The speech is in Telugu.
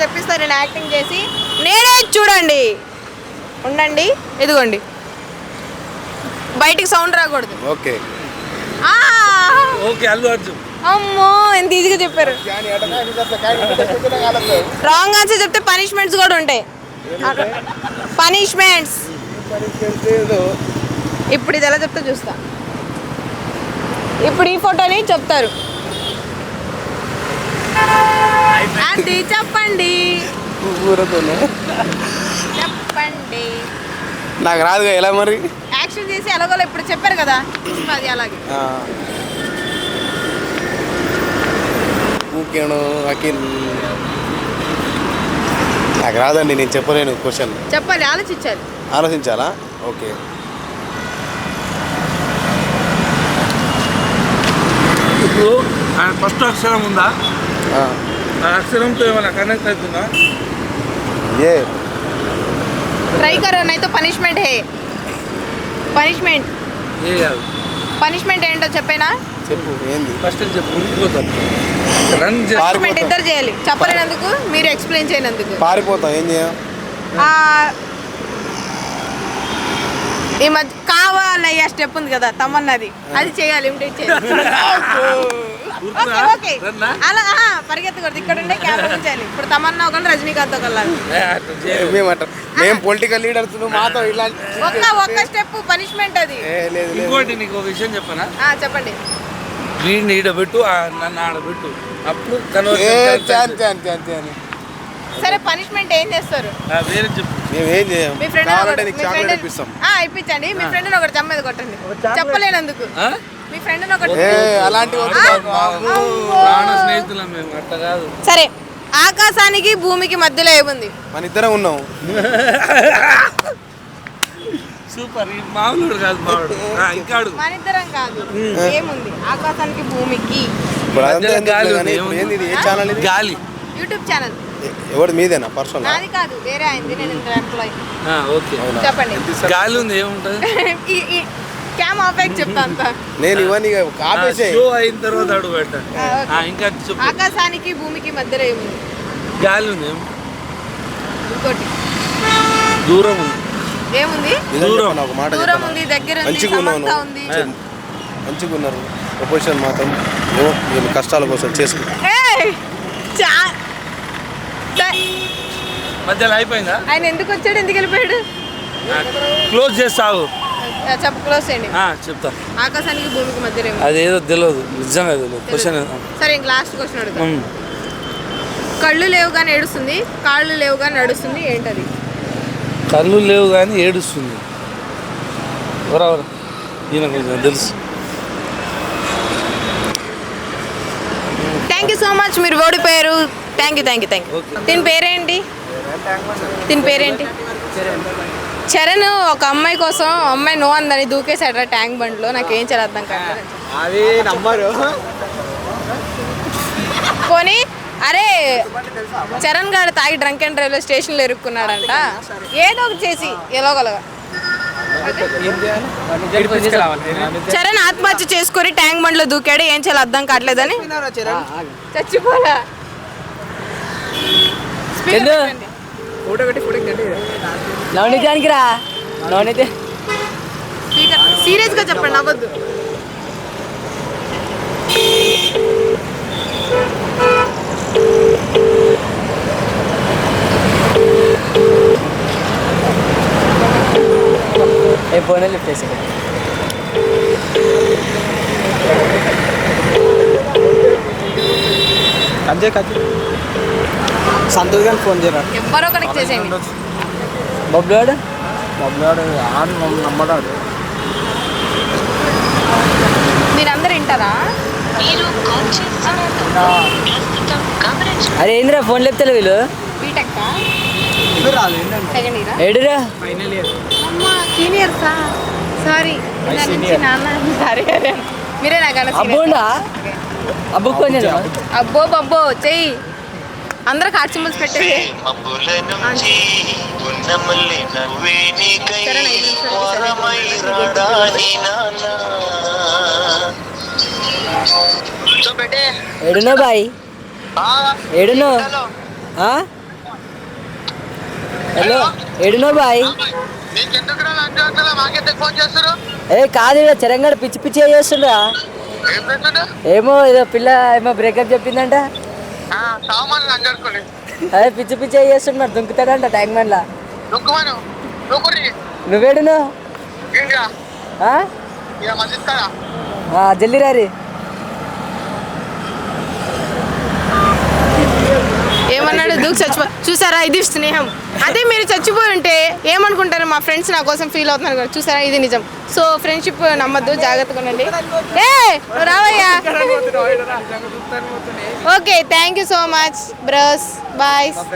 తెప్పిస్తా నేను యాక్టింగ్ చేసి. నేనే చూడండి, ఉండండి, ఇదిగోండి, బయటికి సౌండ్ రాకూడదు. Okay okay Allu Arjun. అమ్మో ఎంత ఈజీగా చెప్పారు. రాంగ్ ఆన్సర్ చెప్తే పనిష్మెంట్స్ కూడా ఉంటాయి. పనిష్మెంట్స్ ఇప్పుడు ఇది ఎలా చెప్తే చూస్తా. ఇప్పుడు ఈ ఫోటోని చెప్తారు. అది చెప్పండి చెప్పండి. నాకు రాదుగా, ఎలా మరి? యాక్షన్ చేసి ఎలాగోలా ఇప్పుడు చెప్పారు కదా, అది అలాగే. నాకు రాదండి, నేను చెప్పలేను. క్వశ్చన్ చెప్పాలి, ఆలోచించాలా? ఓకే. ఇప్పుడు ఫస్ట్ అక్షరం ఉందా, ఆ అక్షరంతో ఏమైనా కనెక్ట్ అవుతుందా? ఏ ట్రై కరో నైతో పనిష్మెంట్ హే. పనిష్మెంట్ ఏ కాదు. పనిష్మెంట్ ఏంటో చెప్పేనా? చెప్పు, ఏంది? ఫస్ట్ చెప్పు. పనిష్మెంట్ ఇద్దరు చేయాలి. చెప్పలేనందుకు, మీరు ఎక్స్ప్లెయిన్ చేయనందుకు. పారిపోతాం, ఏం చేయాలి? ఈ మధ్య కావాలయ్యా స్టెప్ ఉంది కదా తమన్నది, అది చేయాలి. ఇమిటేట్ చేయాలి. ఓకే అలా పరిగెత్తకూడదు. ఇక్కడ ఉండే కెమెరా చేయాలి. ఇప్పుడు తమన్నా ఒకళ్ళు, రజనీకాంత్ ఒకళ్ళు. మేము పొలిటికల్ లీడర్స్, మాతో ఇలా ఒక్క స్టెప్ పనిష్మెంట్ అది. ఇంకోటి నీకు ఒక విషయం చెప్పనా? చెప్పండి. వీడిని ఈడబెట్టు, నన్ను ఆడబెట్టు, అప్పుడు సరే పనిష్మెంట్ ఏం చేస్తారు? వేరే చెప్పు. మేమేం చేయం. మీ ఫ్రెండ్ ఇప్పించండి. మీ ఫ్రెండ్ ఒకటి జమ్మ మీద కొట్టండి. చెప్పలేనందుకు మీ ఫ్రెండ్ ఒకటి. అలాంటి ప్రాణ స్నేహితులం మేము, అట్లా కాదు. సరే, ఆకాశానికి భూమికి మధ్యలో ఏముంది? మన ఇద్దరం ఉన్నాం. సూపర్. ఈ మామూలు కాదు, మావాడు ఇంకా అడుగు. మన ఇద్దరం కాదు, ఏముంది ఆకాశానికి భూమికి? గాలి. YouTube channel. ఎవరు మీదేనా? పర్సనల్? నాది కాదు, వేరే అయింది. నేను ఎంప్లాయ్. ఓకే చెప్పండి. గాలి ఉంది, ఏముంటది? క్యామ్ ఆఫ్ అయ్యి చెప్తా అంత. నేను ఇవన్నీ షో అయిన తర్వాత అడుగు పెట్ట. ఇంకా ఆకాశానికి భూమికి మధ్యలో ఏముంది? గాలి ఉంది. ఇంకోటి దూరం ఉంది. ఏముంది? దూరం ఉంది, దగ్గర ఉంది. మంచిగా ఉన్నారు. ప్రొపోజల్ మాత్రం కష్టాల కోసం చేసుకుంటాం. మధ్యలో అయిపోయిందా? ఆయన ఎందుకు వచ్చాడు, ఎందుకు వెళ్ళిపోయాడు? క్లోజ్ చేస్తావు. చెప్పు, క్లోజ్ చేయండి. చెప్తా. ఆకాశానికి భూమికి మధ్యలో అదేదో తెలియదు, నిజంగా తెలియదు. క్వశ్చన్. సరే, ఇంక లాస్ట్ క్వశ్చన్ అడుగుతా. కళ్ళు లేవు కానీ ఏడుస్తుంది, కాళ్ళు లేవు కానీ నడుస్తుంది, ఏంటది? కళ్ళు లేవు కానీ ఏడుస్తుంది. ఎవరెవరు? ఈయన కొంచెం తెలుసు. థ్యాంక్ యూ సో మచ్, మీరు ఓడిపోయారు. Thank you. దీని పేరేంటి? చరణ్ ఒక అమ్మాయి కోసం, అమ్మాయి నో అందని దూకేశాడు ట్యాంక్ బండ్లో. నాకేం చేయాలి అర్థం కాదు. పోనీ అరే చరణ్ గారు తాగి డ్రంక్ అండ్ డ్రైవ్ స్టేషన్లో ఇరుక్కున్నాడంట. ఏదో ఒకటి చేసి ఎలాగోలాగా చరణ్ ఆత్మహత్య చేసుకొని ట్యాంక్ బండ్లో దూకాడు. ఏం చేయాలి అర్థం కావట్లేదని. చచ్చిపోలా. నవనీతానికి రా. నవనీతి సీరియస్గా చెప్పండి, అవ్వద్దు. ఫోన్ లిఫ్ట్ చేసి సంతోష్ గారికి ఫోన్ చేయరా. ఎవరో కనెక్ట్ చేసేయండి. బబ్లాడు నమ్మడాడు. మీరందరూ వింటారా? అరే ఏందిరా ఫోన్ లేపుతలే వీళ్ళు. బీటెక్ ఏడురా సీనియర్సా? సారీ మీరే నాకు అబ్బోండా అబ్బుకు ఫోన్ చేద్దాం. అబ్బో బబ్బో చెయ్యి. అందరూ హార్ట్ సింబల్స్ పెట్టేసి ఏడునో బాయ్, ఏడునో హలో ఏడునో బాయ్ నీకెందుకు లంచ్ మాకెందుకు ఫోన్ చేస్తారు ఏ కాదు ఇక్కడ తెలంగాణ పిచ్చి పిచ్చి చేస్తుండ్రా ఏం చేస్తుండే ఏమో ఏదో పిల్ల ఏమో బ్రేకప్ చెప్పిందంట సామాన్లు లంచ్ అనుకోండి అదే పిచ్చి పిచ్చి చేస్తున్నాడు దుంకుతాడంట ట్యాంక్ బండ్లా దుఃఖమాను నువ్వు నువ్వేడును ఇంకా ఇక మస్జిద్ కాడా జల్దీ రారి ఏమన్నాడు దూకు చచ్చిపో చూసారా ఇది స్నేహం. అదే మీరు చచ్చిపోయి ఉంటే ఏమనుకుంటారు, మా ఫ్రెండ్స్ నా కోసం ఫీల్ అవుతున్నారు కదా. చూసారా ఇది నిజం. సో ఫ్రెండ్షిప్ నమ్మద్దు, జాగ్రత్తగా ఉండండి. రావయ్యా. Okay, thank you so much bros, bye.